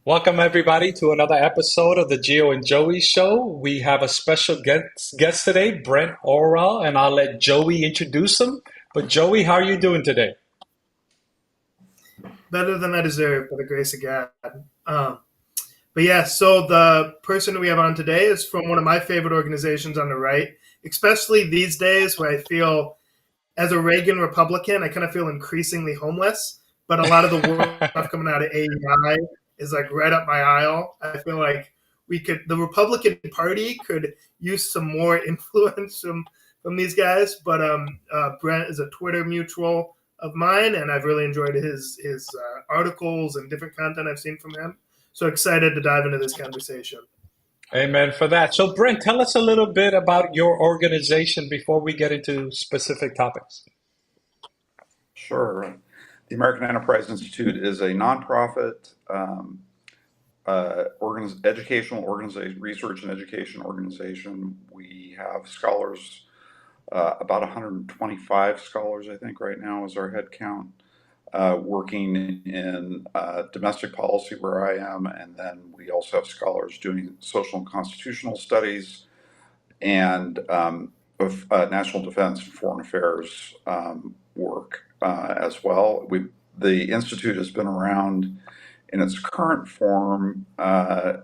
Welcome, everybody, to another episode of the Gio and Joey Show. We have a special guest today, Brent Orrell, and I'll let Joey introduce him. But, Joey, how are you doing today? Better than I deserve by the grace of God. Um, but yeah, so the person that we have on today is from one of my favorite organizations on the right, especially these days where I feel, as a Reagan Republican, I kind of feel increasingly homeless. But a lot of the work stuff coming out of AEI is like right up my aisle. I feel like the Republican Party could use some more influence from these guys. But Brent is a Twitter mutual of mine, and I've really enjoyed his articles and different content I've seen from him. So excited to dive into this conversation. Amen for that. So, Brent, tell us a little bit about your organization before we get into specific topics. Sure. The American Enterprise Institute is a nonprofit educational organization, research and education organization. We have scholars, about 125 scholars, I think, right now is our head count, working in domestic policy where I am. And then we also have scholars doing social and constitutional studies and of national defense and foreign affairs work as well. The Institute has been around in its current form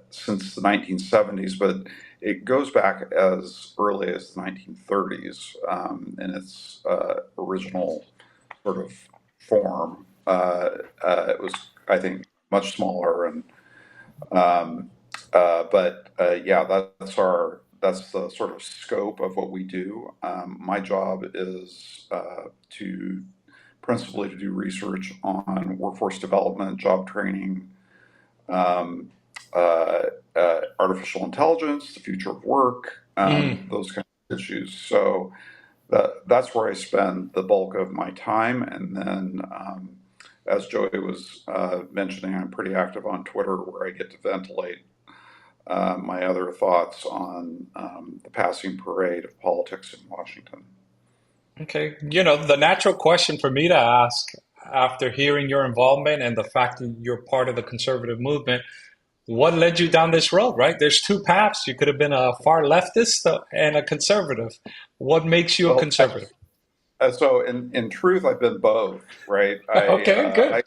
since the 1970s, but it goes back as early as the 1930s in its original sort of form. It was, I think, much smaller, and yeah, that's the sort of scope of what we do. My job is to principally to do research on workforce development, job training, um, artificial intelligence, the future of work, Mm. those kind of issues. So that's where I spend the bulk of my time. And then, as Joey was mentioning, I'm pretty active on Twitter where I get to ventilate my other thoughts on the passing parade of politics in Washington. Okay. The natural question for me to ask after hearing your involvement and the fact that you're part of the conservative movement, what led you down this road, right? There's two paths. You could have been a far leftist and a conservative. What makes you a Well, conservative? so in truth, I've been both, right? Okay, good.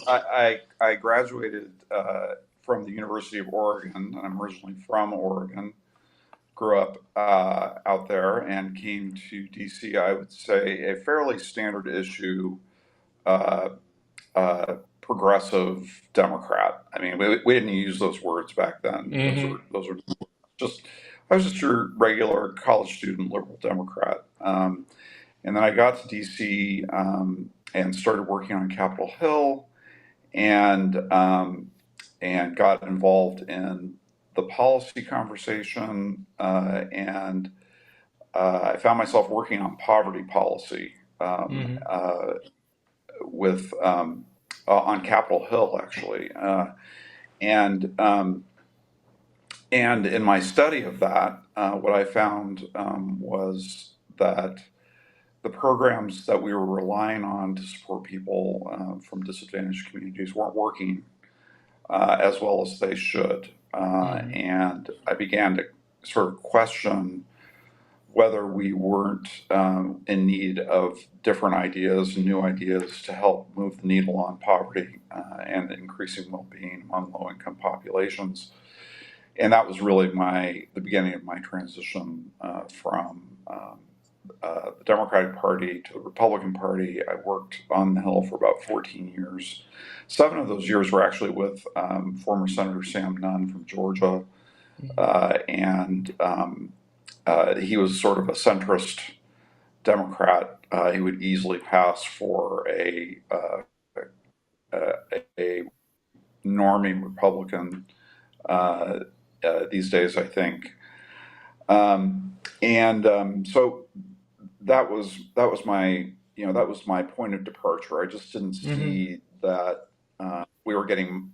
I graduated from the University of Oregon, and I'm originally from Oregon. Grew up out there and came to DC. I would say a fairly standard issue uh, progressive Democrat. I mean, we didn't use those words back then. Hmm. Those are just I was just your regular college student liberal Democrat. And then I got to DC and started working on Capitol Hill and got involved in the policy conversation and I found myself working on poverty policy Hmm. with on Capitol Hill actually, and um, and in my study of that, what I found was that the programs that we were relying on to support people from disadvantaged communities weren't working as well as they should. Hmm. And I began to sort of question whether we weren't in need of different ideas and new ideas to help move the needle on poverty and increasing well-being among low-income populations. And that was really the beginning of my transition from the Democratic Party to the Republican Party. I worked on the Hill for about 14 years. 7 of those years were actually with former Senator Sam Nunn from Georgia, and he was sort of a centrist Democrat. He would easily pass for a normie Republican these days, I think. And so that was my point of departure. I just didn't Hmm. see that we were getting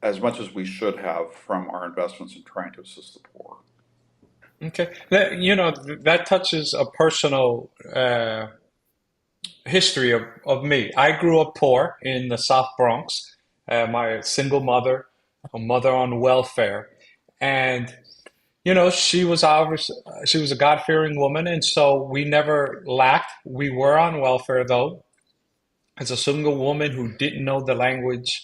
as much as we should have from our investments in trying to assist the poor. Okay. That touches a personal history of me. I grew up poor in the South Bronx. My single mother, a mother on welfare, and she was a God-fearing woman, and so we never lacked. We were on welfare though. As a single woman who didn't know the language,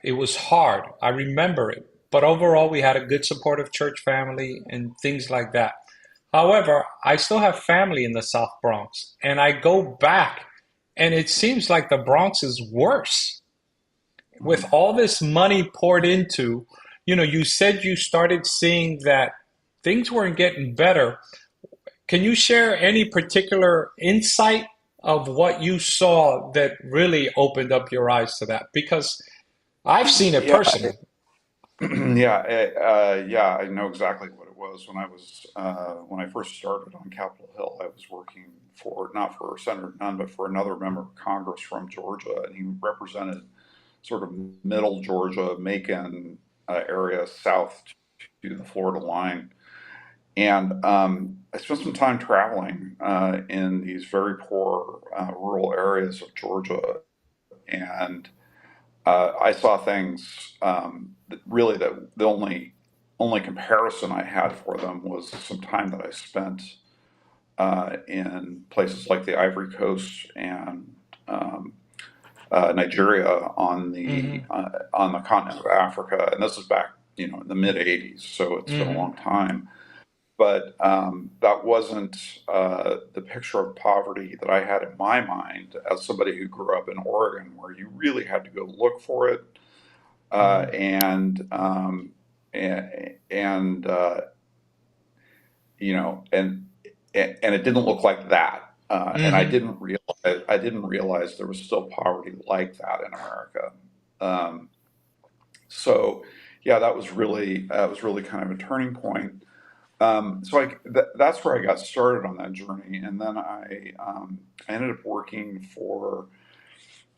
it was hard. I remember it. But overall, we had a good supportive church family and things like that. However, I still have family in the South Bronx, and I go back, and it seems like the Bronx is worse with all this money poured into. You said you started seeing that things weren't getting better. Can you share any particular insight of what you saw that really opened up your eyes to that? Because I've seen it Yeah, personally. yeah, I know exactly what it was. When I first started on Capitol Hill, I was working for not for Senator Nunn, but for another member of Congress from Georgia, and he represented sort of middle Georgia, Macon area south to the Florida line. And I spent some time traveling in these very poor rural areas of Georgia, and I saw things that really that the only comparison I had for them was some time that I spent in places like the Ivory Coast and Nigeria Hmm. on the continent of Africa, and this is back in the mid '80s, so it's been a Hmm. long time. But that wasn't the picture of poverty that I had in my mind as somebody who grew up in Oregon, where you really had to go look for it, uh, Hmm. and um, and you know, and it didn't look like that, and Hmm. I didn't realize there was still poverty like that in America. Um, so yeah, that was really kind of a turning point. That's where I got started on that journey, and then I ended up working for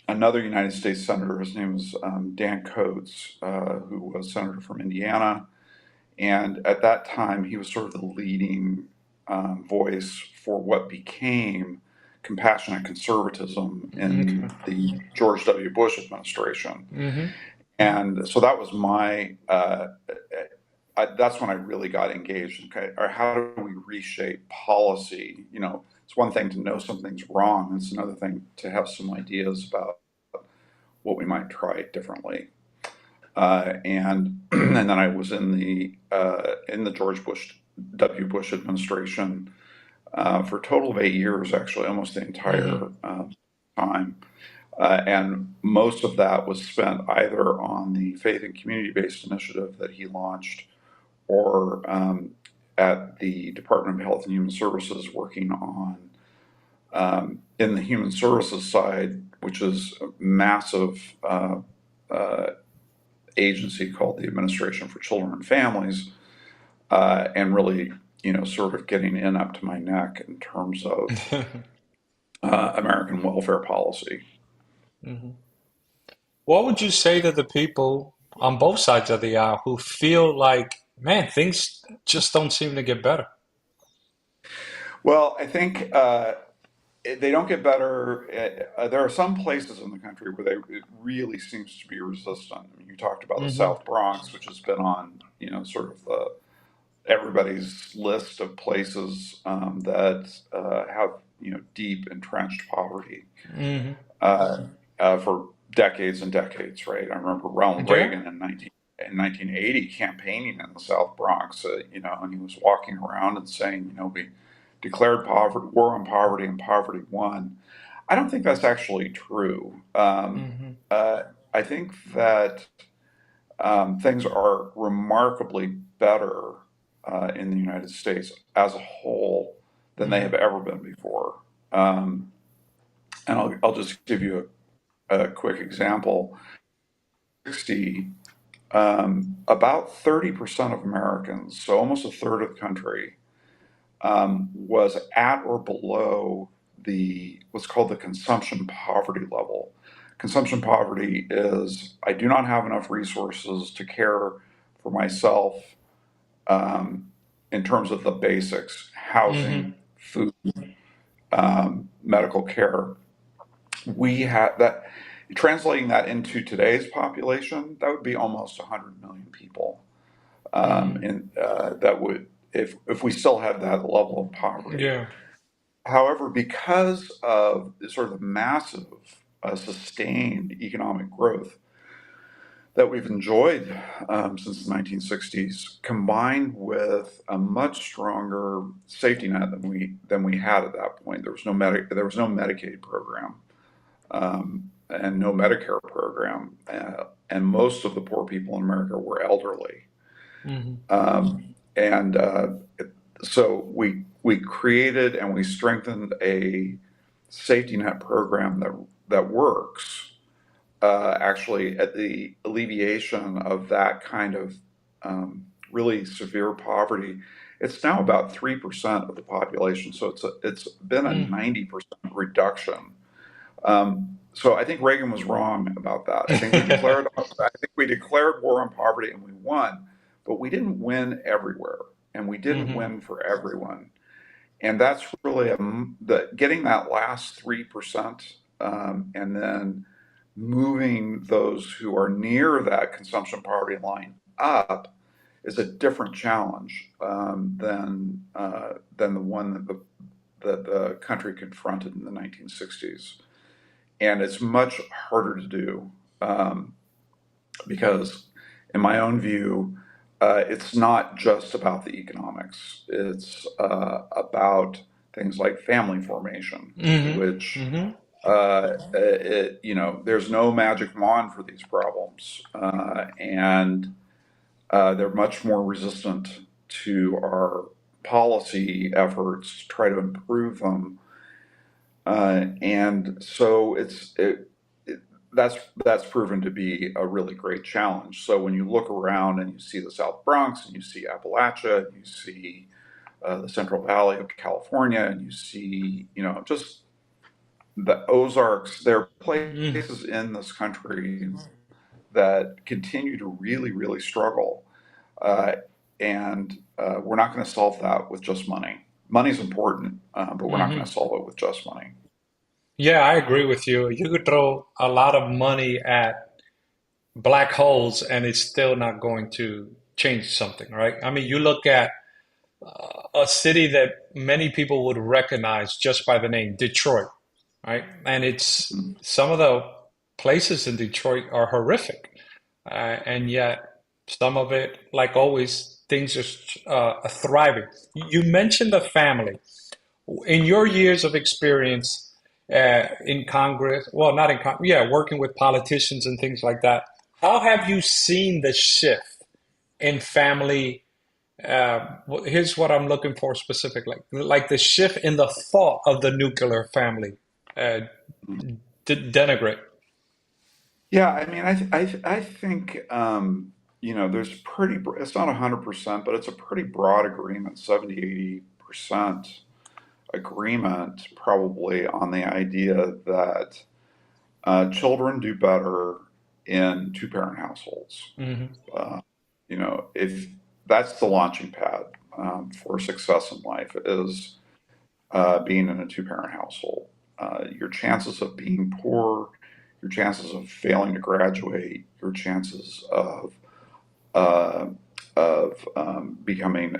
another United States senator. His name was Dan Coates, who was senator from Indiana, and at that time he was sort of the leading voice for what became compassionate conservatism Okay. in the George W. Bush administration. Hmm. And so that was that's when I really got engaged. Okay, or how do we reshape policy? It's one thing to know something's wrong; it's another thing to have some ideas about what we might try differently. And and then I was in the George Bush administration for a total of 8 years, actually, almost the Hmm. entire time. And most of that was spent either on the faith and community-based initiative that he launched, or at the Department of Health and Human Services, working on in the human services side, which is a massive uh, agency called the Administration for Children and Families, and really, sort of getting in up to my neck in terms of American welfare policy. Hmm. What would you say to the people on both sides of the aisle who feel like, man, things just don't seem to get better? Well, I think they don't get better. There are some places in the country where it really seems to be resistant. I mean, you talked about the Hmm. South Bronx, which has been on, sort of everybody's list of places that have, deep entrenched poverty Hmm. uh, for decades and decades, right? I remember Ronald Yeah. Reagan in 1980 campaigning in the South Bronx, and he was walking around and saying, we declared war on poverty, and poverty won. I don't think that's actually true. Hmm. I think that things are remarkably better in the United States as a whole than they Hmm. have ever been before. Um, and I'll just give you a quick example. 60, about 30% of Americans, so almost a third of the country, was at or below the what's called the consumption poverty level. Consumption poverty is I do not have enough resources to care for myself in terms of the basics: Hmm. housing, food, medical care. We have that. Translating that into today's population, that would be almost 100 million people. And that would, if we still had that level of poverty. Yeah. However, because of sort of the massive, sustained economic growth that we've enjoyed since the 1960s, combined with a much stronger safety net than we had at that point. There was no Medicaid program, and no Medicare program, and most of the poor people in America were elderly. Hmm. And so we created and we strengthened a safety net program that works, actually, at the alleviation of that kind of really severe poverty. It's now about 3% of the population, so it's been a 90% reduction. So I think Reagan was wrong about that. I think we declared war on poverty and we won, but we didn't win everywhere, and we didn't Hmm. win for everyone. And that's really getting that last 3%, and then moving those who are near that consumption poverty line up is a different challenge, than the one that the country confronted in the 1960s. And it's much harder to do, because, in my own view, it's not just about the economics. It's about things like family formation, Hmm. which, Hmm. there's no magic wand for these problems, and they're much more resistant to our policy efforts to try to improve them. And so that's proven to be a really great challenge. So when you look around and you see the South Bronx and you see Appalachia, and you see the Central Valley of California, and you see, just the Ozarks, there are Hmm. places in this country that continue to really, really struggle. Uh, and we're not going to solve that with just money. Money's important, but we're not going Hmm. to solve it with just money. Yeah, I agree with you. You could throw a lot of money at black holes and it's still not going to change something, right? I mean, you look at a city that many people would recognize just by the name, Detroit, right? And it's Mm. some of the places in Detroit are horrific. And yet, some of it, like always, things are thriving. You mentioned the family. In your years of experience in Congress, well, not in Congress, yeah, working with politicians and things like that, how have you seen the shift in family? Here's what I'm looking for specifically, like the shift in the thought of the nuclear family. Uh, denigrate. Yeah, I mean, I think, there's it's not 100%, but it's a pretty broad agreement, 70-80% agreement, probably, on the idea that children do better in two-parent households. Hmm. Uh, if that's the launching pad, for success in life, is being in a two-parent household. Your chances of being poor, your chances of failing to graduate, your chances uh, becoming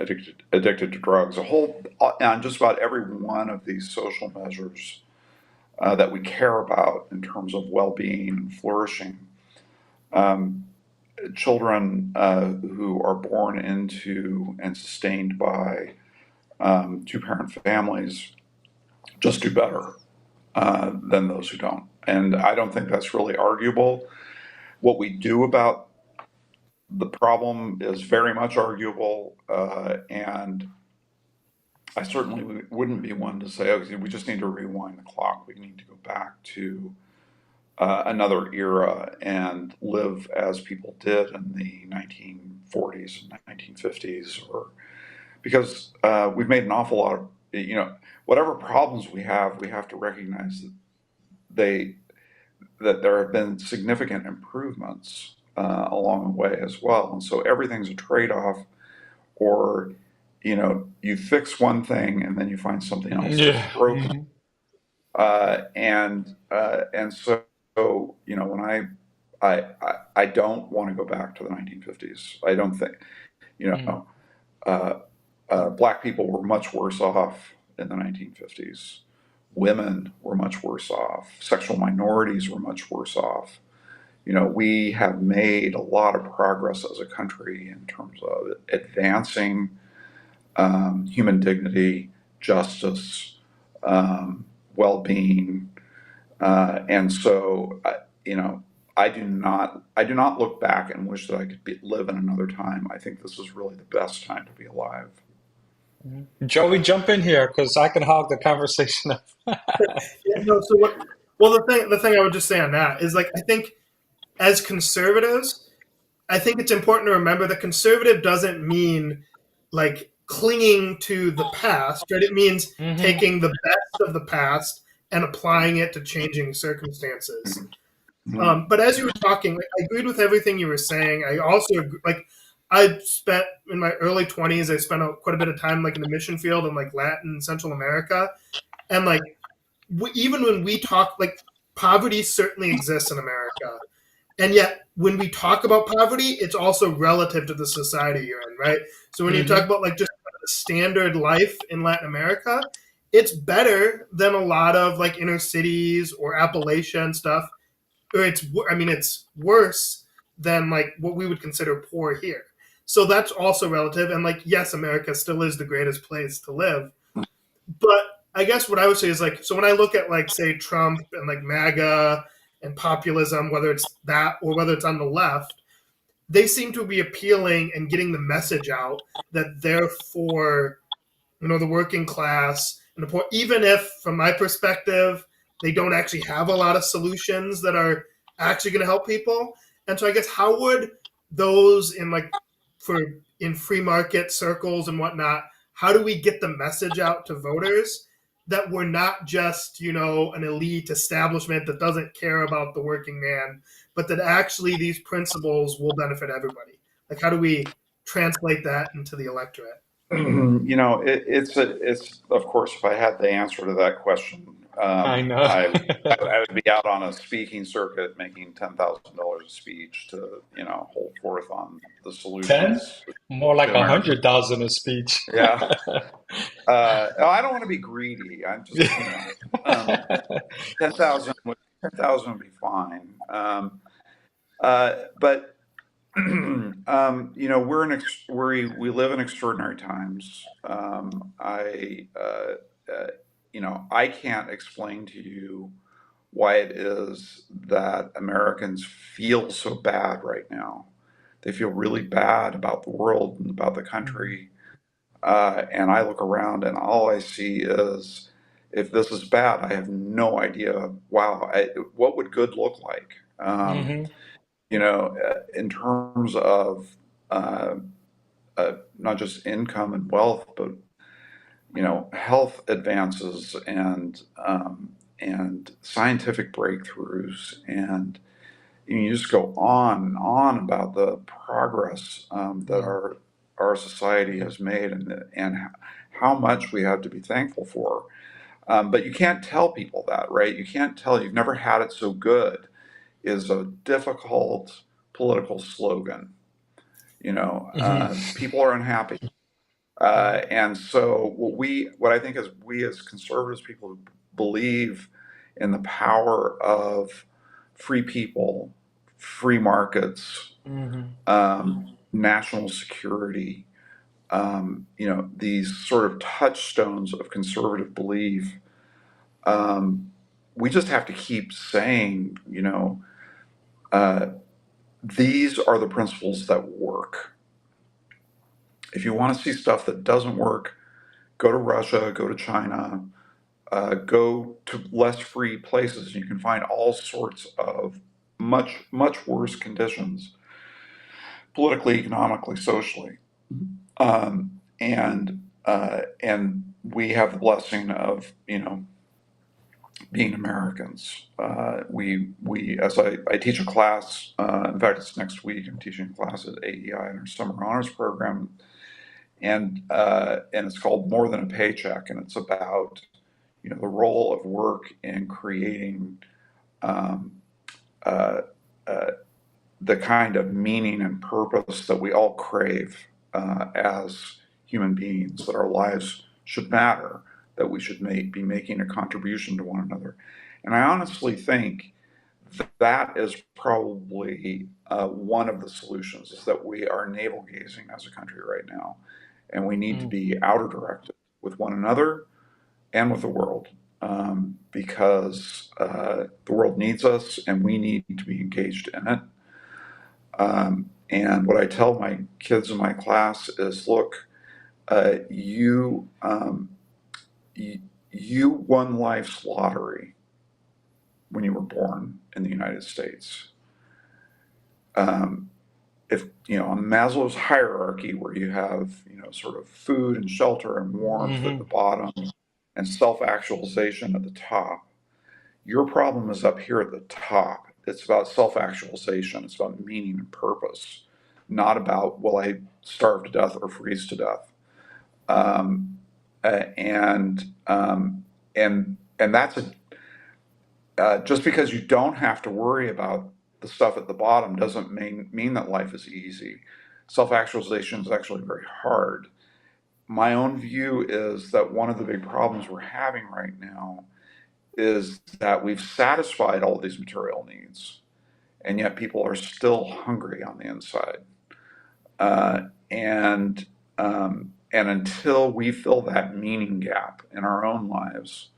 addicted to drugs, on just about every one of these social measures that we care about in terms of well-being and flourishing. Um, Children who are born into and sustained by two-parent families just do better than those who don't. And I don't think that's really arguable. What we do about the problem is very much arguable, and I certainly wouldn't be one to say, "Oh, we just need to rewind the clock. We need to go back to another era and live as people did in the 1940s and 1950s," or because we've made an awful lot of, whatever problems we have to recognize they that there have been significant improvements along the way as well. And so everything's a trade off, or, you fix one thing and then you find something else that's Yeah. broken. Hmm. And so when I don't want to go back to the 1950s. I don't think, you Mm. know, uh, black people were much worse off in the 1950s. Women were much worse off. Sexual minorities were much worse off. We have made a lot of progress as a country in terms of advancing human dignity, justice, well-being, and so I do not look back and wish that I could live in another time. I think this is really the best time to be alive. Joey, jump in here because I can hog the conversation up. Yeah, no, so what? Well, the thing I would just say on that is like I think as conservatives, I think it's important to remember that conservative doesn't mean like clinging to the past, right? It means Hmm. taking the best of the past and applying it to changing circumstances. Mhm. But as you were talking, like, I agreed with everything you were saying. I also like I spent in my early 20s. I spent quite a bit of time like in the mission field in like Latin and Central America, and like even when we talk, like poverty certainly exists in America, and yet when we talk about poverty, it's also relative to the society you're in, right? So when you talk Hmm. about like just standard life in Latin America, it's better than a lot of like inner cities or Appalachia and stuff, or it's worse than like what we would consider poor here. So that's also relative, and like yes, America still is the greatest place to live, but I guess what I would say is like, so when I look at like say Trump and like MAGA and populism, whether it's that or whether it's on the left, they seem to be appealing and getting the message out that they're for the working class and the poor, even if from my perspective they don't actually have a lot of solutions that are actually going to help people. And so I guess how would those in like for in free market circles and whatnot, how do we get the message out to voters that we're not just an elite establishment that doesn't care about the working man, but that actually these principles will benefit everybody? Like how do we translate that into the electorate? It's of course, if I had the answer to that question, I know. I would be out on a speaking circuit making $10,000 a speech to hold forth on the 10? solutions More like to a America. 100,000 a speech. Yeah, I don't want to be greedy. I'm just 10,000 would be fine. But we live in extraordinary times. I can't explain to you why it is that Americans feel so bad right now. They feel really bad about the world and about the Mhm. country. And I look around and all I see is, if this is bad, I have no idea. Wow, what would good look like? Mhm. In terms of uh, not just income and wealth, but health advances and scientific breakthroughs, and you just go on and on about the progress that Mhm. our society has made, and how much we have to be thankful for. But you can't tell people that, right? You can't tell. You've never had it so good is a difficult political slogan. Mhm. People are unhappy, and so what I think is, we as conservatives, people who believe in the power of free people, free markets, Mhm. national security, these sort of touchstones of conservative belief. Um, we just have to keep saying, uh, these are the principles that work. If you want to see stuff that doesn't work, go to Russia, go to China, go to less free places. You can find all sorts of much, much worse conditions, politically, economically, socially. And we have the blessing of being Americans. We as I teach a class. In fact, it's next week. I'm teaching a class at AEI in our summer honors program, and it's called More Than a Paycheck, and it's about the role of work in creating uh, uh, the kind of meaning and purpose that we all crave as human beings, that our lives should matter, that we should be making a contribution to one another. And I honestly think that is probably one of the solutions, is that we are navel gazing as a country right now, and we need to be outer directed with one another and with the world, because the world needs us and we need to be engaged in it. And what I tell my kids in my class is, look, you won life's lottery when you were born in the United States. If on Maslow's hierarchy, where you have sort of food and shelter and warmth at the bottom and self-actualization at the top, your problem is up here at the top. It's about self-actualization. It's about meaning and purpose, not about, will I starve to death or freeze to death. And that's just because you don't have to worry about the stuff at the bottom doesn't mean that life is easy. Self-actualization is actually very hard. My own view is that one of the big problems we're having right now is that we've satisfied all these material needs, and yet people are still hungry on the inside. And until we fill that meaning gap in our own lives,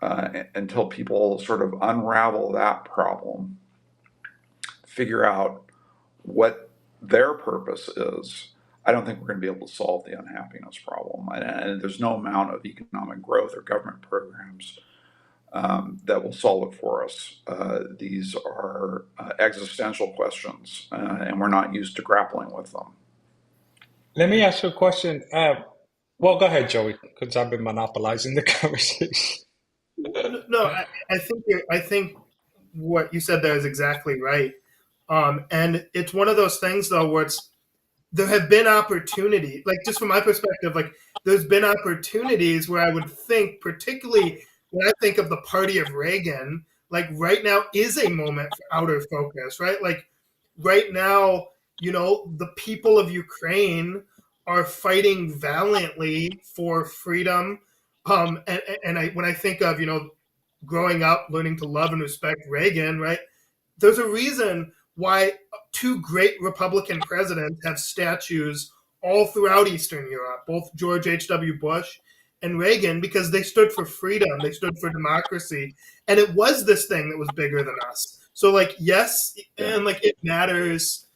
until people sort of unravel that problem, figure out what their purpose is, I don't think we're going to be able to solve the unhappiness problem. And there's no amount of economic growth or government programs that will solve it for us. These are existential questions, and we're not used to grappling with them. Let me ask you a question. Well, go ahead, Joey, because I've been monopolizing the conversation. No, I think what you said there is exactly right. And it's one of those things though where there have been opportunity, like just from my perspective, like there's been opportunities where I would think, particularly when I think of the party of Reagan, like right now is a moment for outer focus, right? Like right now, the people of Ukraine are fighting valiantly for freedom. When I think of, growing up, learning to love and respect Reagan, right? There's a reason why two great Republican presidents have statues all throughout Eastern Europe, both George H.W. Bush and Reagan, because they stood for freedom, they stood for democracy, and it was this thing that was bigger than us. So, like, yes, and like it matters.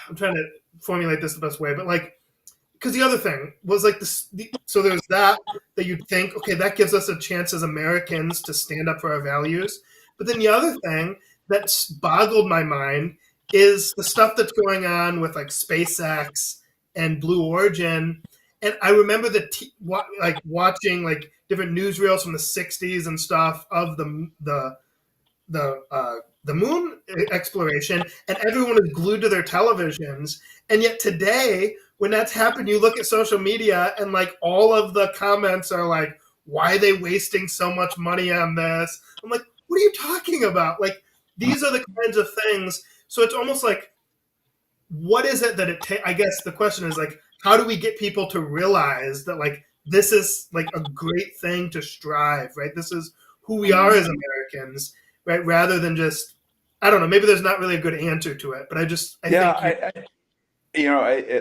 I'm trying to formulate this the best way, but like, because the other thing was like this. So there's that you'd think, okay, that gives us a chance as Americans to stand up for our values. But then the other thing that's boggled my mind is the stuff that's going on with like SpaceX and Blue Origin. And I remember watching like different newsreels from the '60s and stuff of the moon exploration, and everyone is glued to their televisions. And yet today, when that's happened, you look at social media and like all of the comments are like, why are they wasting so much money on this? I'm like, what are you talking about? Like, these are the kinds of things. So it's almost like, what is it that it takes? I guess the question is like, how do we get people to realize that like this is like a great thing to strive, right? This is who we are as Americans, right? Rather than just, I don't know, maybe there's not really a good answer to it, but I think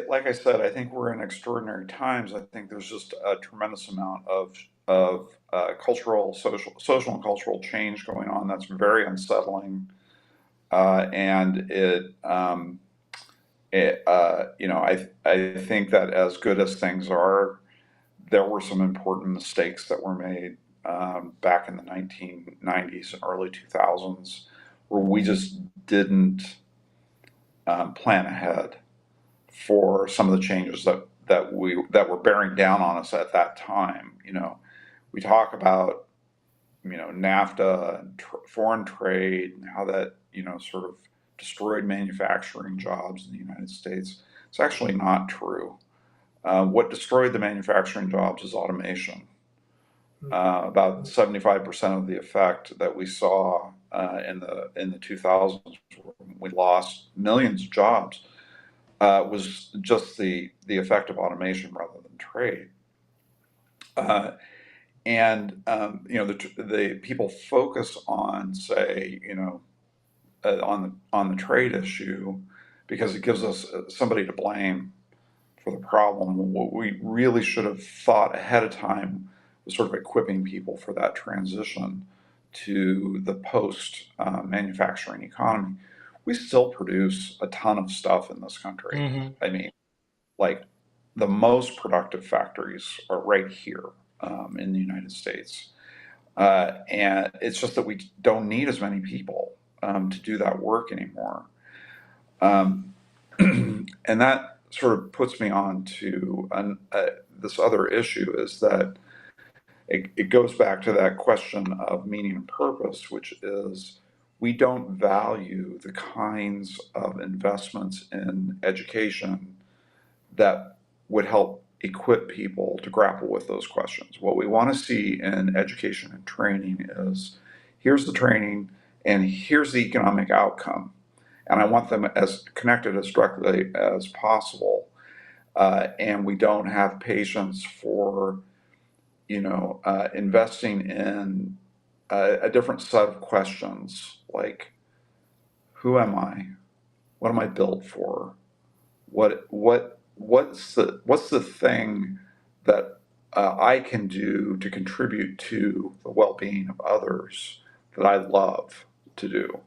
like I said, I think we're in extraordinary times. I think there's just a tremendous amount of cultural, social and cultural change going on that's very unsettling, and I think that as good as things are, there were some important mistakes that were made back in the 1990s and early 2000s, where we just didn't plan ahead for some of the changes that were bearing down on us at that time. We talk about NAFTA and foreign trade and how that sort of destroyed manufacturing jobs in the United States. It's actually not true. What destroyed the manufacturing jobs is automation. About 75% of the effect that we saw in the 2000s, we lost millions of jobs, was just the effect of automation rather than trade. Uh, the people focus on, say, on the trade issue because it gives us somebody to blame for the problem. What we really should have thought ahead of time was sort of equipping people for that transition to the post manufacturing economy. We still produce a ton of stuff in this country. Hmm. I mean, like, the most productive factories are right here in the United States. And it's just that we don't need as many people to do that work anymore. Um, and that sort of puts me on to this other issue, is that it goes back to that question of meaning and purpose, which is we don't value the kinds of investments in education that would help equip people to grapple with those questions. What we want to see in education and training is, here's the training and here's the economic outcome. And I want them as connected as directly as possible. And we don't have patience for, investing in a different set of questions like, who am I? What am I built for? What's the thing that I can do to contribute to the well-being of others that I love to do?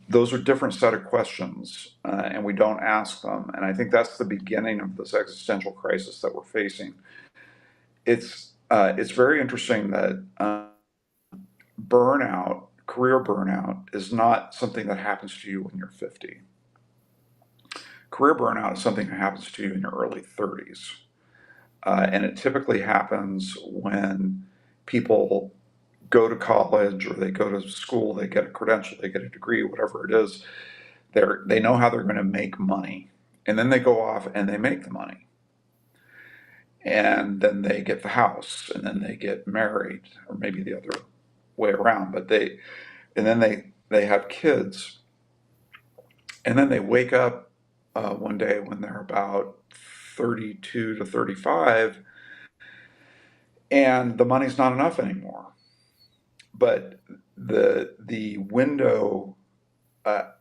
Those are different set of questions, and we don't ask them. And I think that's the beginning of this existential crisis that we're facing. It's very interesting that career burnout, is not something that happens to you when you're 50. Career burnout is something that happens to you in your early 30s. And it typically happens when people go to college or they go to school, they get a credential, they get a degree, whatever it is. They know how they're going to make money. And then they go off and they make the money. And then they get the house, and then they get married, or maybe the other way around. And then they have kids. And then they wake up one day when they're about 32 to 35, and the money's not enough anymore. But the window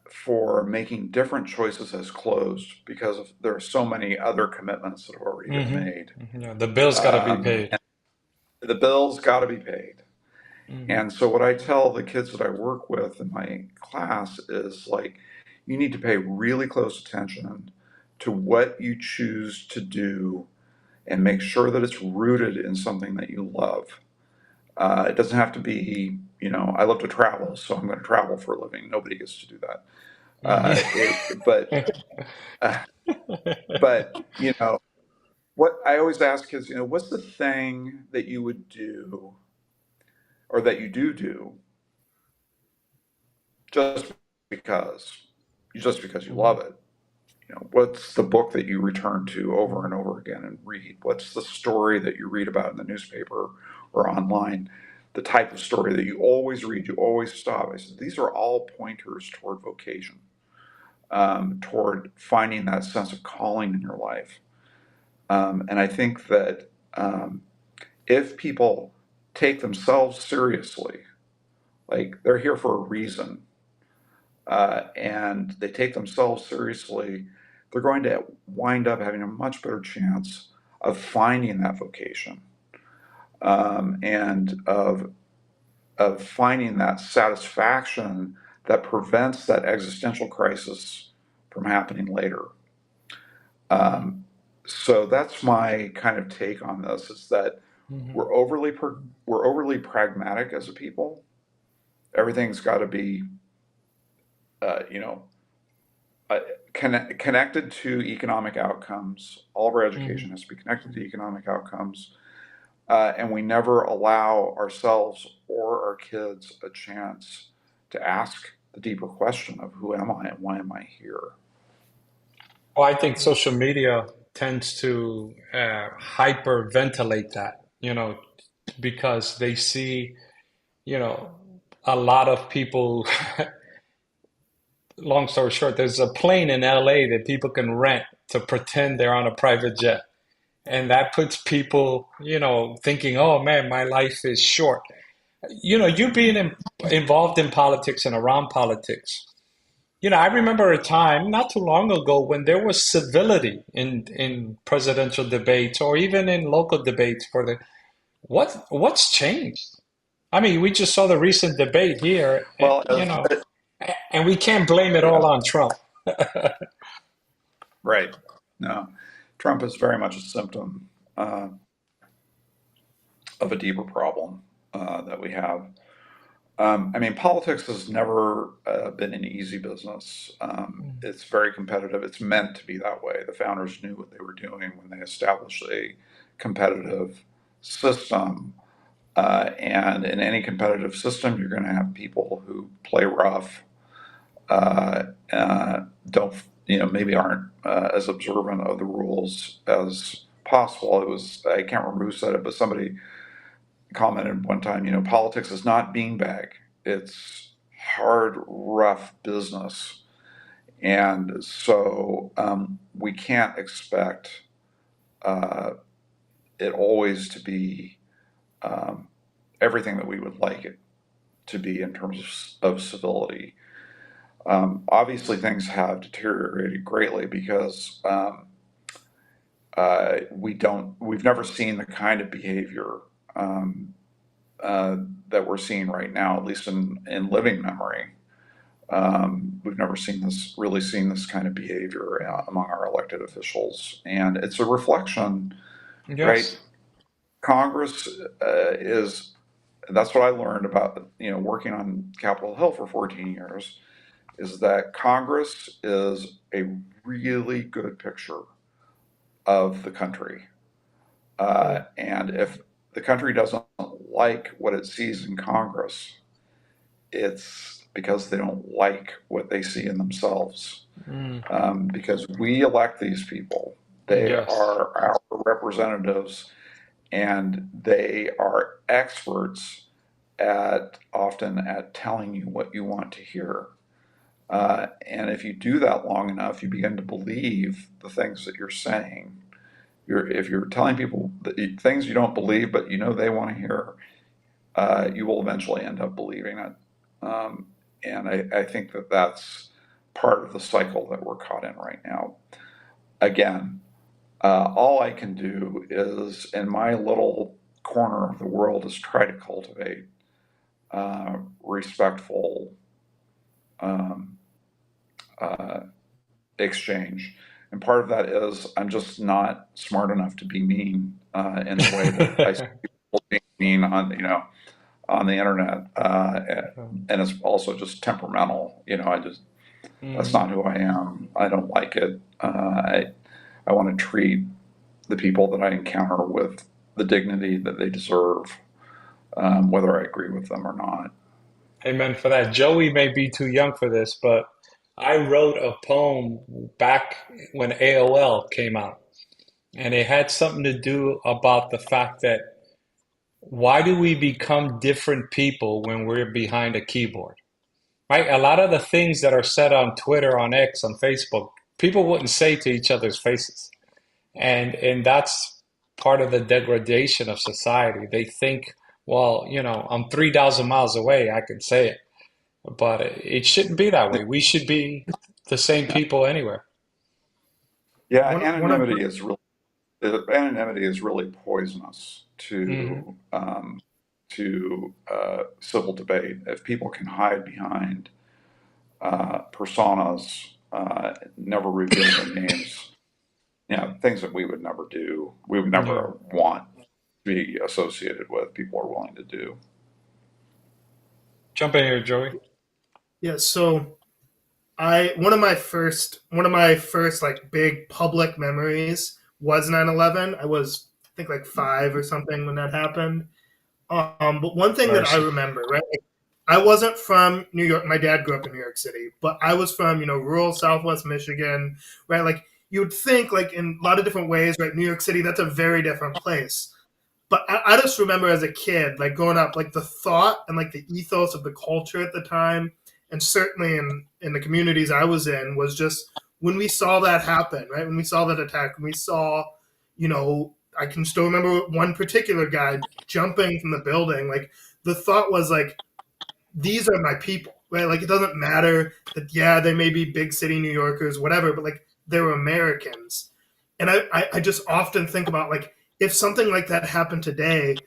for making different choices has closed because there are so many other commitments that have already been Hmm. made. Yeah, the bills got to be paid. And the bills got to be paid. Hmm. And so what I tell the kids that I work with in my class is, like, you need to pay really close attention to what you choose to do and make sure that it's rooted in something that you love. It doesn't have to be, I love to travel, so I'm going to travel for a living. Nobody gets to do that. Hmm. But uh, but what I always ask is, what's the thing that you would do, or that you do just because, you love it? What's the book that you return to over and over again and read? What's the story that you read about in the newspaper or online? The type of story that you always read, you always stop. I said, these are all pointers toward vocation, toward finding that sense of calling in your life. And I think that if people take themselves seriously, like, they're here for a reason, and they take themselves seriously, they're going to wind up having a much better chance of finding that vocation, and of finding that satisfaction that prevents that existential crisis from happening later. Um, so that's my kind of take on this: is that Hmm. we're overly pragmatic as a people. Everything's got to be, uh, you know, uh, connected to economic outcomes. All of our Hmm. education has to be connected to economic outcomes, and we never allow ourselves or our kids a chance to ask the deeper question of, who am I and why am I here? Well, I think social media tends to hyperventilate that, because they see, you know, a lot of people, long story short, there's a plane in LA that people can rent to pretend they're on a private jet. And that puts people, thinking, oh man, my life is short. You being involved in politics and around politics. I remember a time not too long ago when there was civility in presidential debates or even in local debates for the what's changed? I mean, we just saw the recent debate here, Well, and we can't blame it all yeah, on Trump. right. No, Trump is very much a symptom uh, of a deeper problem that we have. I mean, politics has never been an easy business. It's very competitive. It's meant to be that way. The founders knew what they were doing when they established a competitive system. And in any competitive system, you're going to have people who play rough, uh, don't, maybe aren't as observant of the rules as possible. I can't remember who said it, but somebody commented one time, politics is not beanbag. It's hard, rough business. And so we can't expect uh, it always to be everything that we would like it to be in terms of civility. Obviously, things have deteriorated greatly because we've never seen the kind of behavior um, that we're seeing right now, at least in living memory. We've never really seen this kind of behavior among our elected officials, and it's a reflection, right? Yes. Congress is. That's what I learned about working on Capitol Hill for 14 years, is that Congress is a really good picture of the country, and if the country doesn't like what it sees in Congress, it's because they don't like what they see in themselves. Mm, Because we elect these people, they yes. are our representatives, and they are experts often at telling you what you want to hear. And if you do that long enough, you begin to believe the things that you're saying. If you're telling people things you don't believe, but they want to hear, you will eventually end up believing it. Um, and I think that that's part of the cycle that we're caught in right now. Again, all I can do is, in my little corner of the world, is try to cultivate respectful um, uh, exchange. And part of that is I'm just not smart enough to be mean in the way that I see people being mean on the internet, and it's also just temperamental. That's Mm. not who I am. I don't like it. I want to treat the people that I encounter with the dignity that they deserve, whether I agree with them or not. Amen for that. Joey may be too young for this, but I wrote a poem back when AOL came out, and it had something to do about the fact that why do we become different people when we're behind a keyboard? Right? A lot of the things that are said on Twitter, on X, on Facebook, people wouldn't say to each other's faces. And that's part of the degradation of society. They think, well, I'm 3,000 miles away, I can say it. But it shouldn't be that way. We should be the same Yeah, people anywhere. yeah. One of Anonymity is really poisonous Hmm. to civil debate. If people can hide behind personas, never reveal their names, things that we would never do, we would Yeah. never want to be associated with, people are willing to do. Jump in here, Joey. yeah, so I one of my first like big public memories was 9/11. I was I think like 5 or something when that happened. But one thing that I Mercy. remember, right? Like, I wasn't from New York. My dad grew up in New York City, but I was from rural Southwest Michigan, right? Like you would think, like in a lot of different ways, right? New York City, that's a very different place. But I just remember as a kid, like growing up, like the thought and like the ethos of the culture at the time, and certainly in the communities I was in, was just when we saw that happen, right? When we saw that attack, when we saw, I can still remember one particular guy jumping from the building. Like the thought was like, these are my people, right? Like it doesn't matter that, yeah, they may be big city New Yorkers, whatever, but like they're Americans. And I just often think about like, if something like that happened today,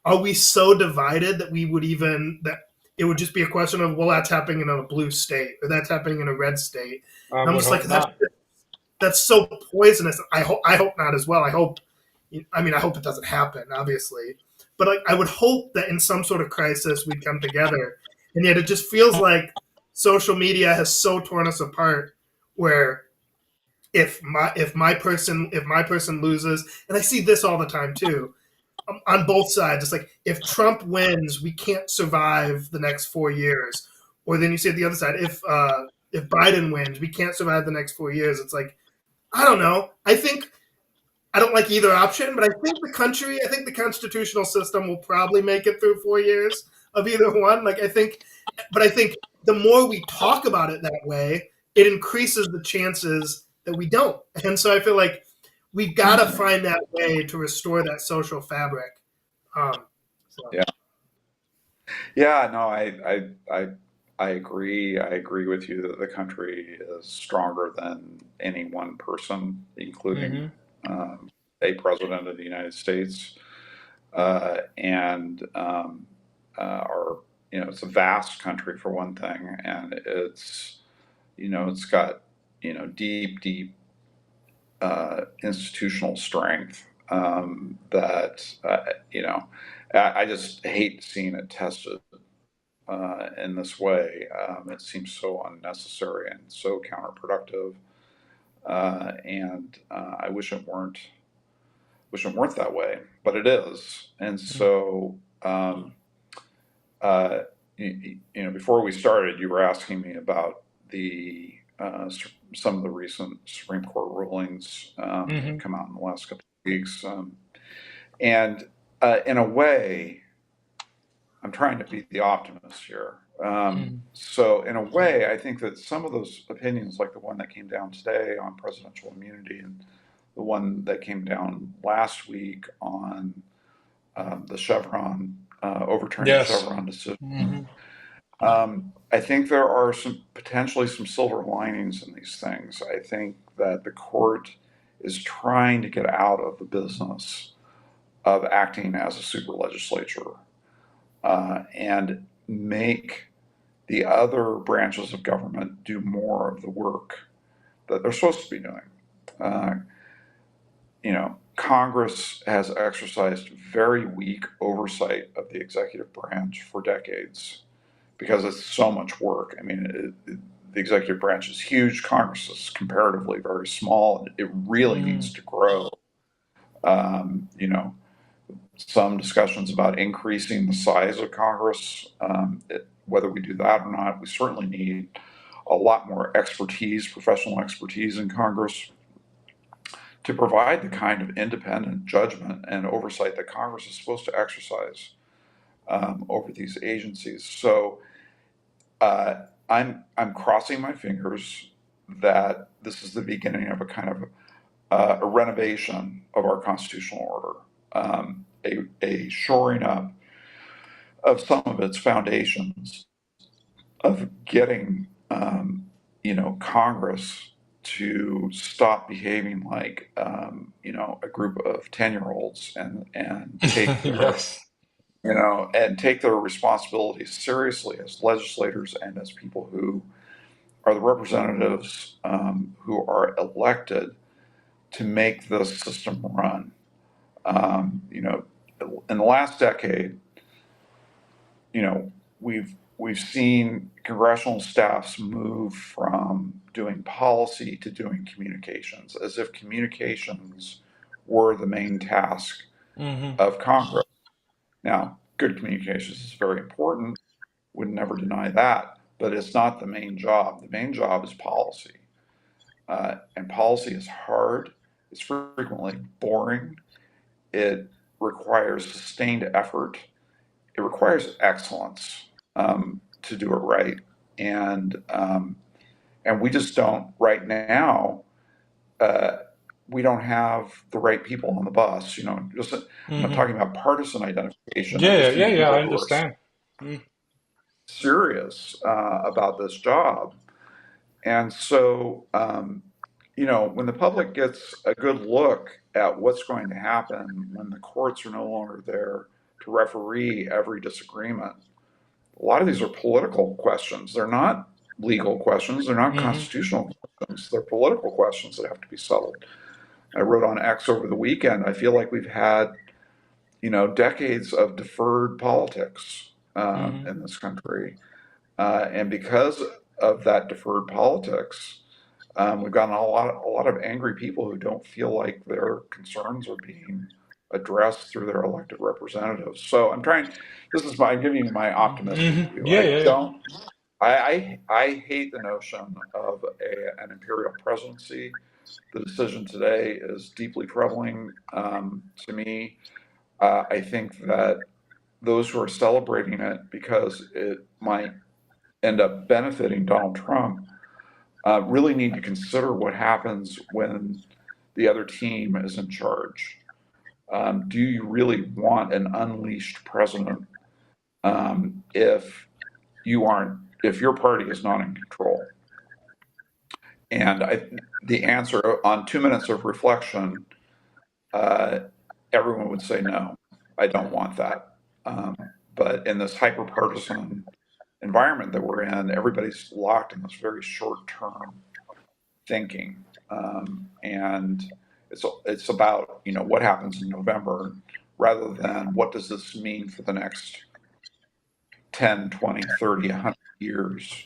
are we so divided that that it would just be a question of, well, that's happening in a blue state or that's happening in a red state. I And I'm would just like, hope not. that's so poisonous. I hope not as well. I hope it doesn't happen, obviously. But like, I would hope that in some sort of crisis we'd come together. And yet it just feels like social media has so torn us apart where if my person loses, and I see this all the time too, on both sides. It's like if Trump wins, we can't survive the next 4 years. Or then you see at the other side, if Biden wins, we can't survive the next 4 years. It's like, I don't know. I don't like either option, but I think the constitutional system will probably make it through 4 years of either one. But I think the more we talk about it that way, it increases the chances that we don't. And so I feel like we've got to find that way to restore that social fabric. So. Yeah. Yeah, no, I agree. I agree with you that the country is stronger than any one person, including a president of the United States. And our, it's a vast country for one thing, and it's got, deep, deep institutional strength that, I just hate seeing it tested in this way. It seems so unnecessary and so counterproductive. And I wish it weren't that way, but it is. And so, before we started, you were asking me about some of the recent Supreme Court rulings that have come out in the last couple of weeks. And in a way, I'm trying to be the optimist here. So in a way, I think that some of those opinions, like the one that came down today on presidential immunity and the one that came down last week on the Chevron, overturning the Yes. Chevron decision, I think there are potentially some silver linings in these things. I think that the court is trying to get out of the business of acting as a super legislature and make the other branches of government do more of the work that they're supposed to be doing. Congress has exercised very weak oversight of the executive branch for decades because it's so much work. I mean, the executive branch is huge. Congress is comparatively very small. It really needs to grow. Some discussions about increasing the size of Congress. Whether we do that or not, we certainly need a lot more expertise, professional expertise in Congress to provide the kind of independent judgment and oversight that Congress is supposed to exercise over these agencies. So I'm crossing my fingers that this is the beginning of a kind of a renovation of our constitutional order, a shoring up of some of its foundations, of getting Congress to stop behaving like a group of 10-year-olds and take their Yes. and take their responsibilities seriously as legislators and as people who are the representatives who are elected to make the system run. In the last decade, we've seen congressional staffs move from doing policy to doing communications, as if communications were the main task of Congress. Now, good communications is very important, would never deny that, but it's not the main job. The main job is policy. And policy is hard, it's frequently boring, it requires sustained effort. It requires excellence to do it right, and we just don't right now. Uh, we don't have the right people on the bus. Just I'm not Hmm. talking about partisan identification. I Yeah, just yeah, mean yeah. I people who are understand. Mm. serious about this job. And so, when the public gets a good look at what's going to happen when the courts are no longer there to referee every disagreement, a lot of these are political questions. They're not legal questions. They're not Hmm. constitutional questions. They're political questions that have to be settled. I wrote on X over the weekend, I feel like we've had, decades of deferred politics Hmm. in this country. And because of that deferred politics, we've gotten a lot of angry people who don't feel like their concerns are being addressed through their elected representatives. So I'm giving you my optimistic Hmm. view. Yeah, yeah, yeah. I hate the notion of an imperial presidency. The decision today is deeply troubling to me. I think that those who are celebrating it because it might end up benefiting Donald Trump really need to consider what happens when the other team is in charge. Do you really want an unleashed president if your party is not in control? And the answer on 2 minutes of reflection, uh, everyone would say no. I don't want that. Um, but in this hyper-partisan environment that we're in, everybody's locked in this very short-term thinking, and it's about what happens in November rather than what does this mean for the next 10, 20, 30, 100 years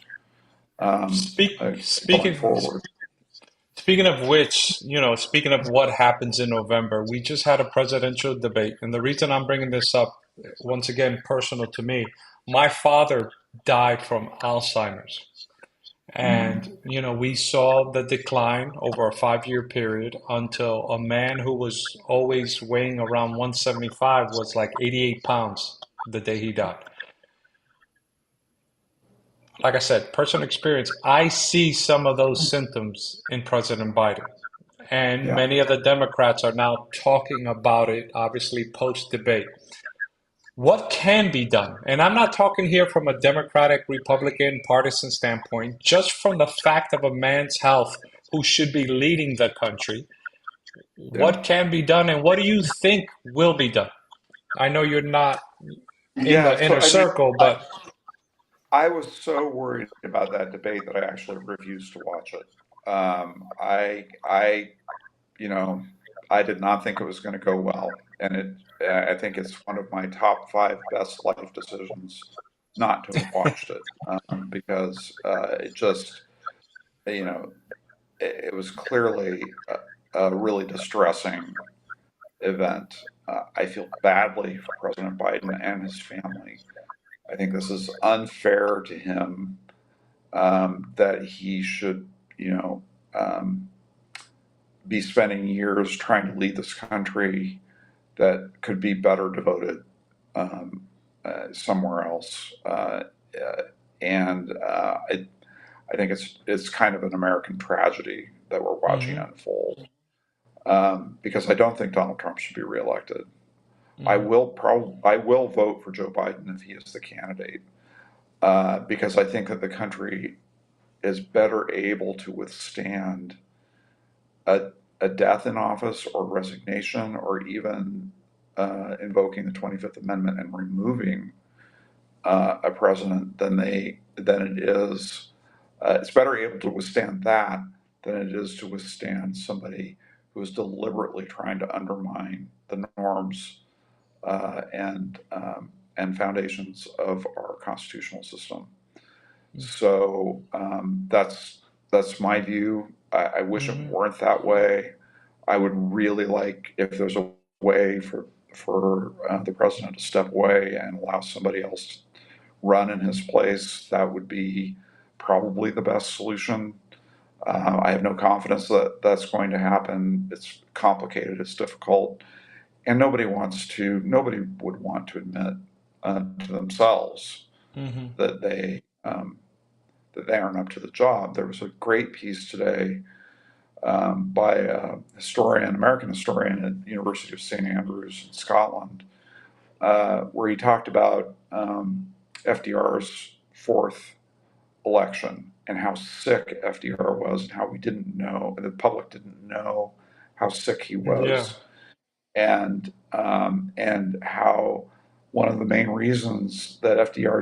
Speak, going speaking, forward. Speaking of which, speaking of what happens in November, we just had a presidential debate. And the reason I'm bringing this up, once again, personal to me, my father died from Alzheimer's. Mm, And, we saw the decline over a 5 year period until a man who was always weighing around 175 was like 88 pounds the day he died. Like I said, personal experience, I see some of those symptoms in President Biden. And yeah. many of the Democrats are now talking about it, obviously, post debate. What can be done? And I'm not talking here from a Democratic, Republican, partisan standpoint, just from the fact of a man's health who should be leading the country. Yeah. What can be done, and what do you think will be done? I know you're not in Yeah. the So inner circle, but I was so worried about that debate that I actually refused to watch it. I you know, I did not think it was going to go well, and I think it's one of my top five best life decisions not to have watched it because it just, you know, it was clearly a really distressing event. I feel badly for President Biden and his family. I think this is unfair to him that he should, you know, um, be spending years trying to lead this country that could be better devoted um, somewhere else. And I think it's kind of an American tragedy that we're watching hmm unfold because I don't think Donald Trump should be reelected. hmm I will vote for Joe Biden if he is the candidate because I think that the country is better able to withstand a, a death in office or resignation or even invoking the 25th Amendment and removing a president than it is. It's better able to withstand that than it is to withstand somebody who is deliberately trying to undermine the norms and foundations of our constitutional system. So that's my view. I wish it hmm weren't that way. I would really like if there's a way for the president to step away and allow somebody else to run in his place. That would be probably the best solution. I have no confidence that that's going to happen. It's complicated. It's difficult, and nobody would want to admit to themselves Hmm. that they aren't up to the job. There was a great piece today by a American historian at the University of St Andrews in Scotland, where he talked about FDR's fourth election and how sick FDR was, and how we didn't know, the public didn't know how sick he Yeah. was, and how one of the main reasons that FDR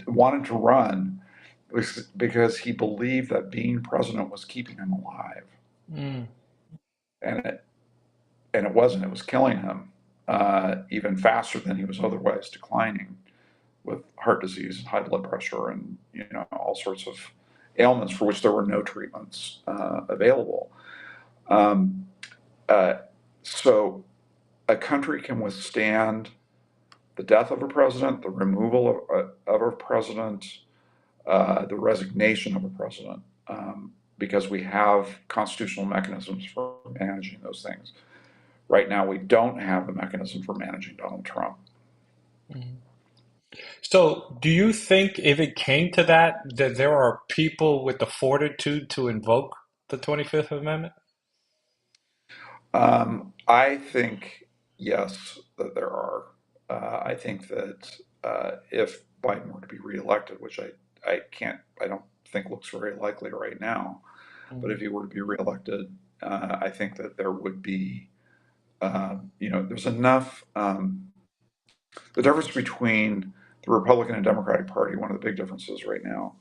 wanted to run was because he believed that being president was keeping him alive, Mm. and it wasn't. It was killing him even faster than he was otherwise declining, with heart disease and high blood pressure and all sorts of ailments for which there were no treatments available. Um, uh, so a country can withstand the death of a president, the removal of a president, the resignation of a president, because we have constitutional mechanisms for managing those things. Right now, we don't have a mechanism for managing Donald Trump. Mhm. So, do you think if it came to that, that there are people with the fortitude to invoke the 25th Amendment? I think, yes, that there are. I think that if Biden were to be reelected, which I don't think looks very likely right now, but if Mhm. he were to be reelected, I think that there would be, there's enough. The difference between the Republican and Democratic Party, one of the big differences right now,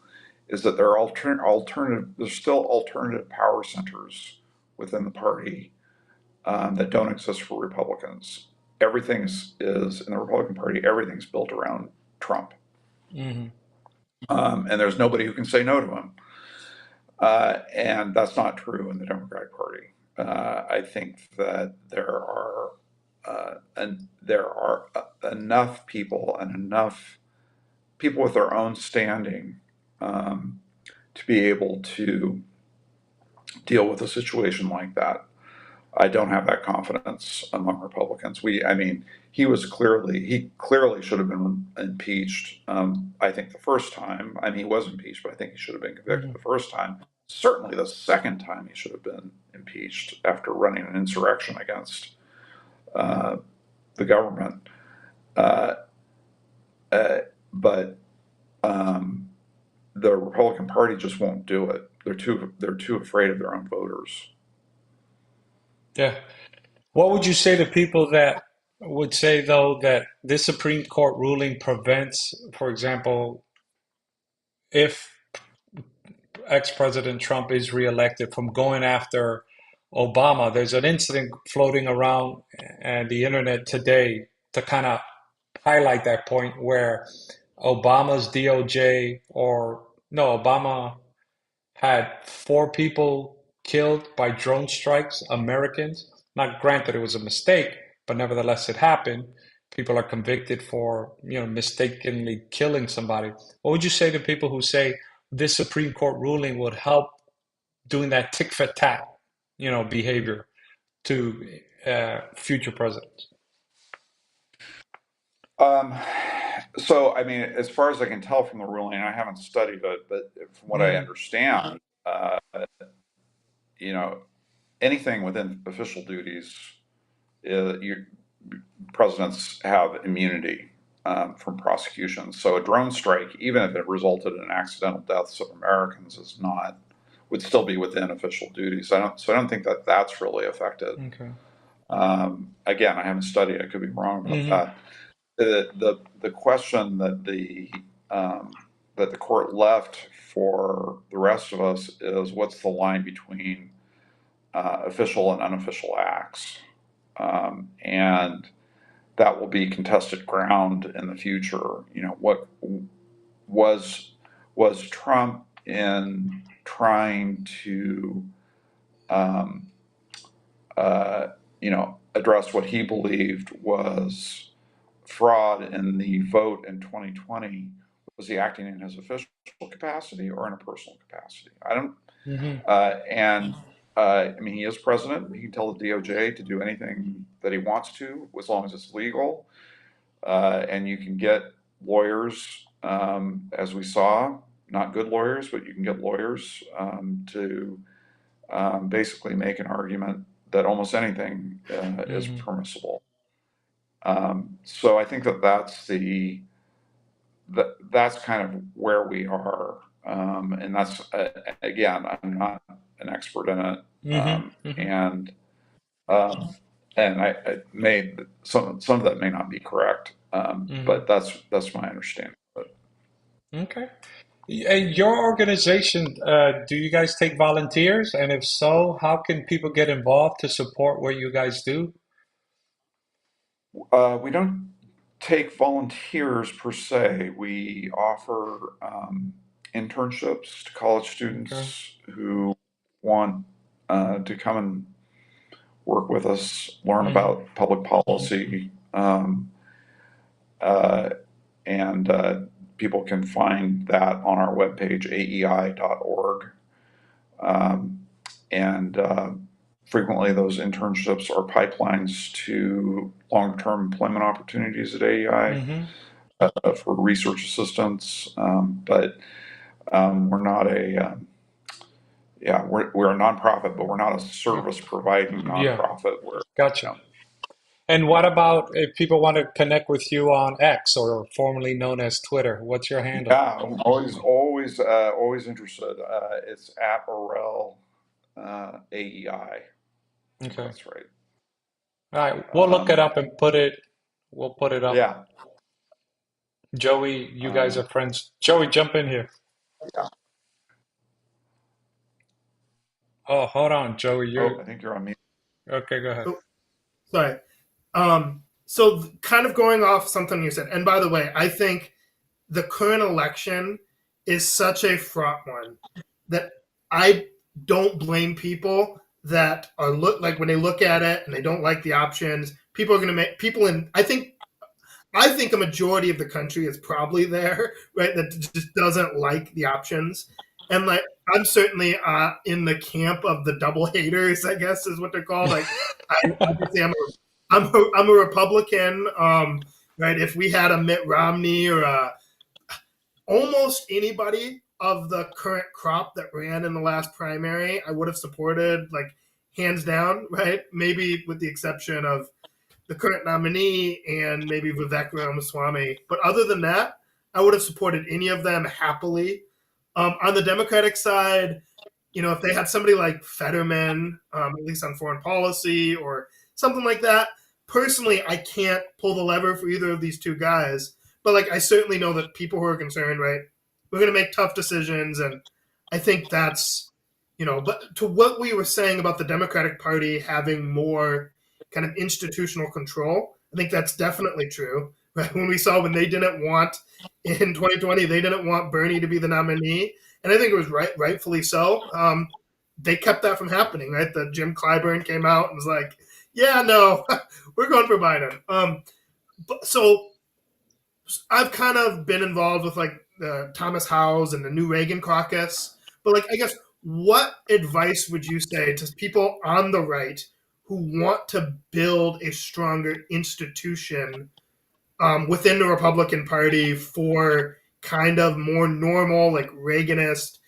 is that there are alternative. There's still alternative power centers within the party that don't exist for Republicans. Everything is in the Republican Party. Everything's built around Trump, Mhm. and there's nobody who can say no to him. And that's not true in the Democratic Party. I think that there are enough people and enough people with their own standing to be able to deal with a situation like that. I don't have that confidence among Republicans. I mean, he clearly should have been impeached. I think the first time, I mean, he was impeached, but I think he should have been convicted Mhm. the first time. Certainly the second time he should have been impeached after running an insurrection against uh, the government. Uh, uh, but um, the Republican Party just won't do it. They're too afraid of their own voters. Yeah. What would you say to people that would say, though, that this Supreme Court ruling prevents, for example, if ex-President Trump is reelected, from going after Obama? There's an incident floating around the internet today to kind of highlight that point where Obama's DOJ, or no, Obama had four people killed by drone strikes, Americans. Not granted it was a mistake, but nevertheless it happened. People are convicted for, mistakenly killing somebody. What would you say to people who say this Supreme Court ruling would help doing that tick for tat, behavior to future presidents? Um, so, I mean, as far as I can tell from the ruling, I haven't studied it, but from what I Mm, understand, you know, anything within official duties, you, presidents have immunity from prosecution. So, a drone strike, even if it resulted in accidental deaths of Americans, would still be within official duties. So I don't think that that's really affected. okay. Again, I haven't studied. I could be wrong about Hmm. that. The question that the court left for the rest of us is, what's the line between official and unofficial acts, and that will be contested ground in the future. What was Trump in trying to um, address what he believed was fraud in the vote in 2020? Was he acting in his official capacity or in a personal capacity? I don't, Hmm. and I mean, he is president. He can tell the DOJ to do anything that he wants to, as long as it's legal. And you can get lawyers, as we saw, not good lawyers, but you can get lawyers to basically make an argument that almost anything is Hmm. permissible. So I think that's kind of where we are, and that's again, I'm not an expert in it, Hmm. Hmm. and um, I made some of that may not be correct, Hmm. but that's my understanding of it. Okay. And your organization, do you guys take volunteers? And if so, how can people get involved to support what you guys do? We don't take volunteers per se. We offer internships to college Okay. students who want to come and work with us, learn Hmm. about public policy, uh, and people can find that on our webpage, aei.org. Um, and frequently, those internships are pipelines to long-term employment opportunities at AEI Hmm. for research assistants. But we're not we're a nonprofit, but we're not a service providing Yeah, nonprofit. We're, gotcha. you know, And what about if people want to connect with you on X or formerly known as Twitter? What's your handle? yeah, I'm always interested. It's at Orrell AEI. I think Okay. that's right. All right, we'll look it Um, up and we'll put it up. yeah. Joey, you guys Uh, are friends. Joey, jump in here. yeah. Oh, hold on, Joey. Oh, You're I think you're on mute. okay, go ahead. Oh, sorry. Kind of going off something you said, and by the way, I think the current election is such a fraught one that I don't blame people that are look like when they look at it and they don't like the options. People are going to make people in. I think a majority of the country is probably there, right? That just doesn't like the options, and like I'm certainly in the camp of the double haters, I guess is what they're called. Like, obviously I'm a Republican, right? If we had a Mitt Romney or almost anybody of the current crop that ran in the last primary, I would have supported, like hands down, right? Maybe with the exception of the current nominee and maybe Vivek Ramaswamy. But other than that, I would have supported any of them happily. On the Democratic side, if they had somebody like Fetterman, at least on foreign policy or something like that, personally, I can't pull the lever for either of these two guys. But like, I certainly know that people who are concerned, right? We're going to make tough decisions, and I think that's, But to what we were saying about the Democratic Party having more kind of institutional control, I think that's definitely true. Right? When they didn't want in 2020, they didn't want Bernie to be the nominee, and I think it was rightfully so. They kept that from happening, right? The Jim Clyburn came out and was like, "Yeah, no, we're going for Biden." So I've kind of been involved with like the Thomas Howes and the New Reagan Caucus, but like I guess what advice would you say to people on the right who want to build a stronger institution within the Republican Party for kind of more normal, like Reaganist,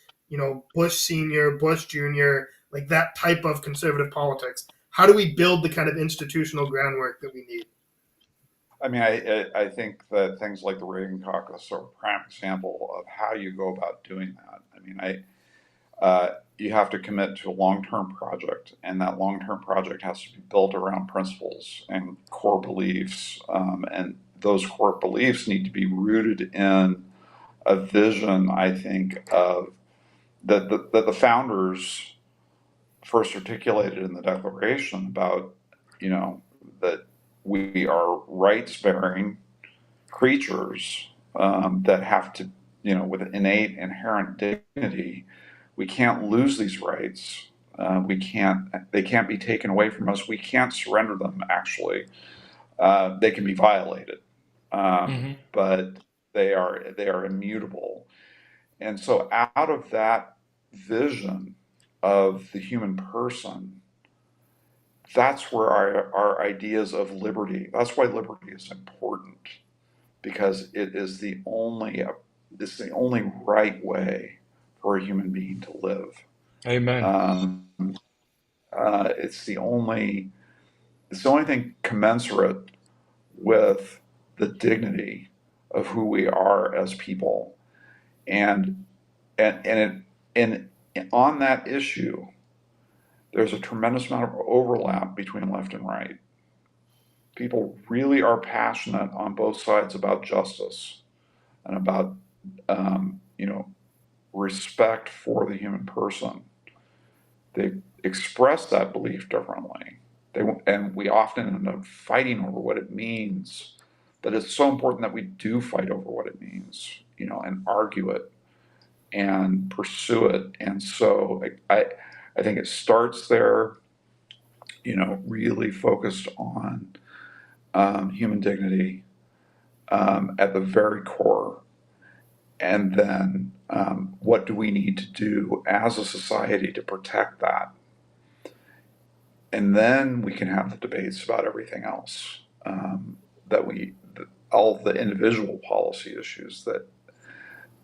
Bush Senior, Bush Junior, like that type of conservative politics? How do we build the kind of institutional groundwork that we need? I mean, I think that things like the Reagan Caucus are a prime example of how you go about doing that. I mean, you have to commit to a long-term project, and that long-term project has to be built around principles and core beliefs, and those core beliefs need to be rooted in a vision, I think, of that the founders first articulated in the Declaration about, that we are rights-bearing creatures that have to, with innate inherent dignity. We can't lose these rights. They can't be taken away from us. We can't surrender them, actually. They can be violated, Hmm. but they are immutable. And so out of that vision, of the human person, that's where our ideas of liberty, that's why liberty is important, because it's the only right way for a human being to live. Amen. Um, it's the only thing commensurate with the dignity of who we are as people, and on that issue, there's a tremendous amount of overlap between left and right. People really are passionate on both sides about justice and about respect for the human person. They express that belief differently. And we often end up fighting over what it means. But it's so important that we do fight over what it means, and argue it and pursue it. And so I think it starts there, really focused on human dignity at the very core. And then what do we need to do as a society to protect that? And then we can have the debates about everything else, all the individual policy issues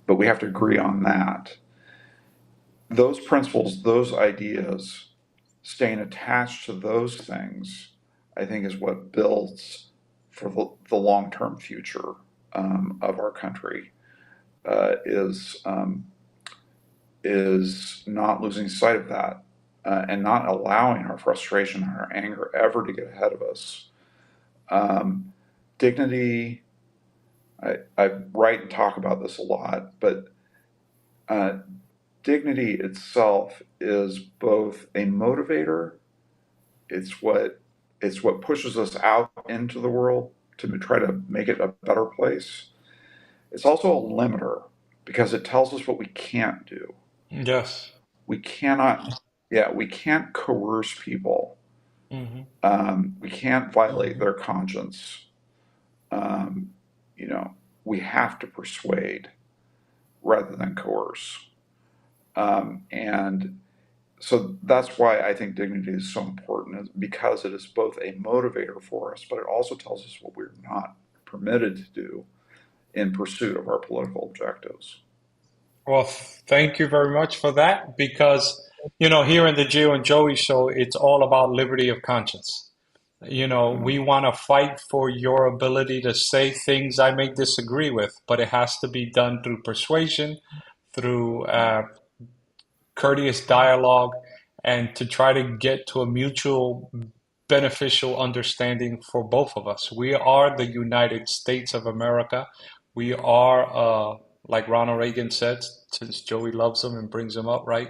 but we have to agree on that. Those principles, those ideas, staying attached to those things, I think is what builds for the long-term future of our country, is not losing sight of that, and not allowing our frustration and our anger ever to get ahead of us. Dignity, I write and talk about this a lot, but dignity itself is both a motivator. It's what pushes us out into the world to try to make it a better place. It's also a limiter because it tells us what we can't do. Yes. We cannot, yeah, we can't coerce people. We can't violate their conscience. Um, we have to persuade rather than coerce. And so that's why I think dignity is so important, because it is both a motivator for us, but it also tells us what we're not permitted to do in pursuit of our political objectives. Well, thank you very much for that because, here in the Gio and Joey Show, it's all about liberty of conscience. We want to fight for your ability to say things I may disagree with, but it has to be done through persuasion, through courteous dialogue, and to try to get to a mutual beneficial understanding for both of us. We are the United States of America. We are, like Ronald Reagan said, since Joey loves him and brings him up, right?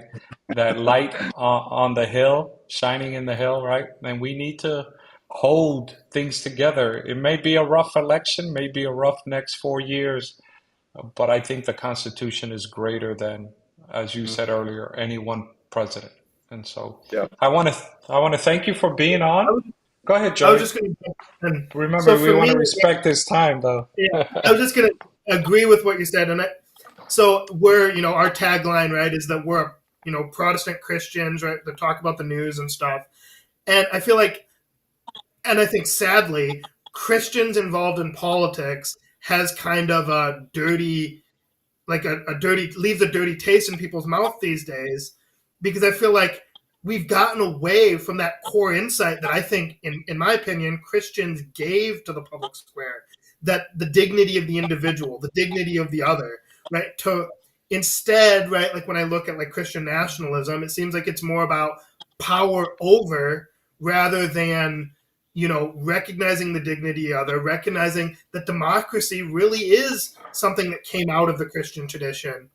That light on the hill, shining in the hill, right? And we need to hold things together. It may be a rough election, may be a rough next 4 years, but I think the Constitution is greater than, as you said earlier, any one president. And so Yeah. I want to thank you for being on. Go ahead, I was Joey. just going to. So Remember, we for want me, to respect his time, though. yeah, I was just going to agree with what you said, so we're, our tagline, right, is that we're, Protestant Christians, right, that talk about the news and stuff, and I feel like, and I think sadly, Christians involved in politics has kind of a dirty, like a dirty, leaves a dirty taste in people's mouth these days, because I feel like we've gotten away from that core insight that I think, in my opinion, Christians gave to the public square, that the dignity of the individual, the dignity of the other, right? To instead, right, like when I look at like Christian nationalism, it seems like it's more about power over rather than recognizing the dignity of the other, recognizing that democracy really is something that came out of the Christian tradition.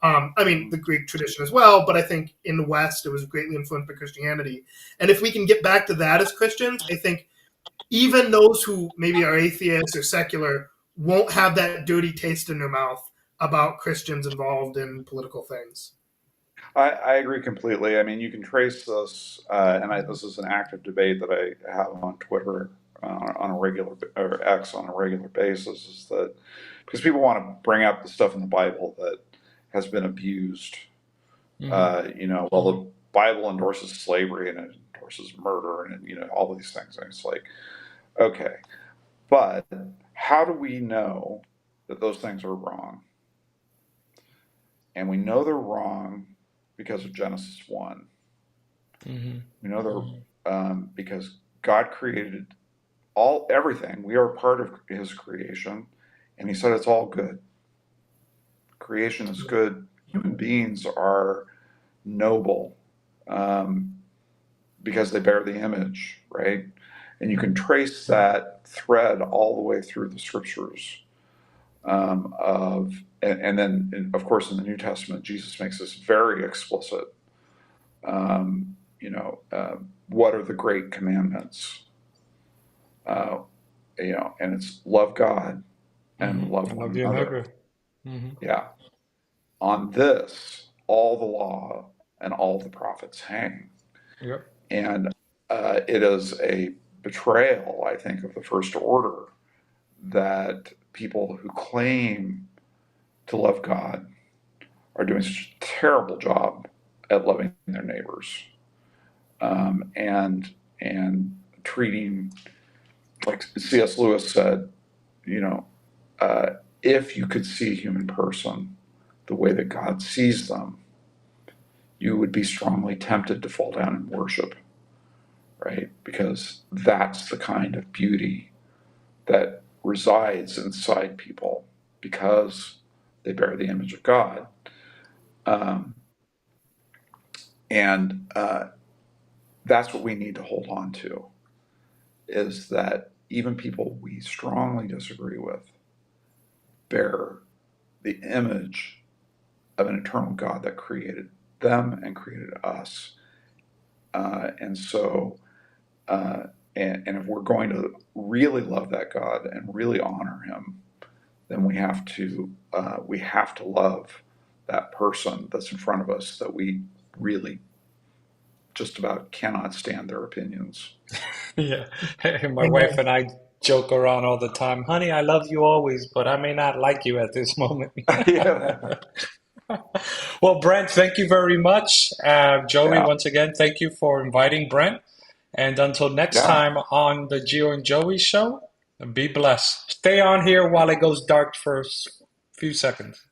I mean, the Greek tradition as well, but I think in the West, it was greatly influenced by Christianity. And if we can get back to that as Christians, I think even those who maybe are atheists or secular won't have that dirty taste in their mouth about Christians involved in political things. I agree completely. I mean, you can trace this, and this is an active debate that I have on Twitter on a regular, or X on a regular basis, is that because people want to bring up the stuff in the Bible that has been abused, well, Bible endorses slavery and it endorses murder and, all these things. And it's like, okay, but how do we know that those things are wrong? And we know they're wrong because of Genesis 1. Hmm. We know they're because God created everything. We are part of His creation, and He said it's all good. Creation is good. Human beings are noble because they bear the image, right? And you can trace that thread all the way through the scriptures. And then, of course, in the New Testament, Jesus makes this very explicit. What are the great commandments? And it's love God and love I love one your another. neighbor. Hmm. Yeah. On this, all the law and all the prophets hang. Yep. And it is a betrayal, I think, of the first order that people who claim to love God are doing such a terrible job at loving their neighbors, and treating, like C.S. Lewis said, you know, if you could see a human person the way that God sees them, you would be strongly tempted to fall down and worship, right? Because that's the kind of beauty that resides inside people because they bear the image of God. Um, and that's what we need to hold on to, is that even people we strongly disagree with bear the image of an eternal God that created them and created us. And so, and if we're going to really love that God and really honor Him, then we have to love that person that's in front of us that we really just about cannot stand their opinions. Yeah. My wife Amen. and I joke around all the time. Honey, I love you always, but I may not like you at this moment. Yeah, Well, Brent, thank you very much. Joey, yeah, once again, thank you for inviting Brent. And until next yeah. time on the Gio and Joey Show, be blessed. Stay on here while it goes dark for a few seconds.